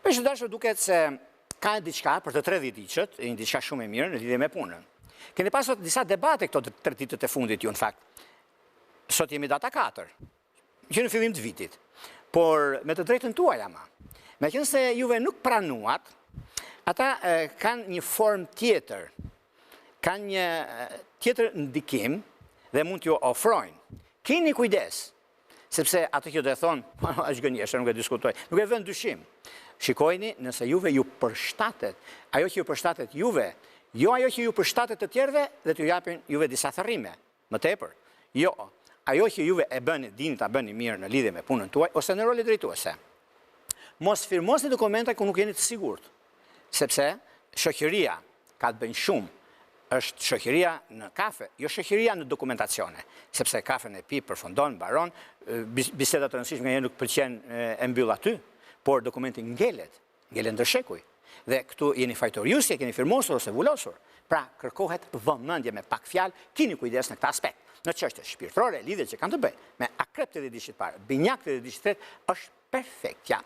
Për që dashur duket se ka diçka për të 30 diqët, një diçka shumë e mirë në lidhje me punën. Keni pasur disa debate këto 3 ditët e fundit ju, në fakt. Sot jemi data 4, që në fillim të vitit. Por me të drejtën tuaj ama, me qenë se juve nuk pranuat, ata kanë një form tjetër, kanë një tjetër ndikim dhe mund t'ju ofrojnë. Keni kujdes, sepse atë që do e thonë, është gënjeshtë, nuk e diskutoj, nuk e vend dyshim. Shikojni nëse juve ju përshtatet, ajo që ju përshtatet juve, jo ajo që ju përshtatet të tjerve dhe t'ju japin juve disa thërrime, më tepër. Jo, ajo që juve e bëni, dini ta bëni mirë në lidhje me punën tuaj, ose në roli drejtuese. Mos firmosni dokumenta ku nuk jeni të sigurt, sepse shoqëria ka të bëjnë shumë, është shoqëria në kafe, jo shoqëria në dokumentacione, sepse kafen e pi përfundon, mbaron, bisedat të rëndësishme nga nuk pëlqen e mbyll aty, por dokumenti ngelet ndërshekuj. Dhe këtu jeni fajtoriusje, keni firmosur ose vullosur. Pra, kërkohet vëmendje me pak fjalë, keni kujdes në këtë aspekt. Në çështje shpirtërore, lidhje që kanë të bëjnë me akrep të diçit parë, binjak të diçit tretë, është perfektja.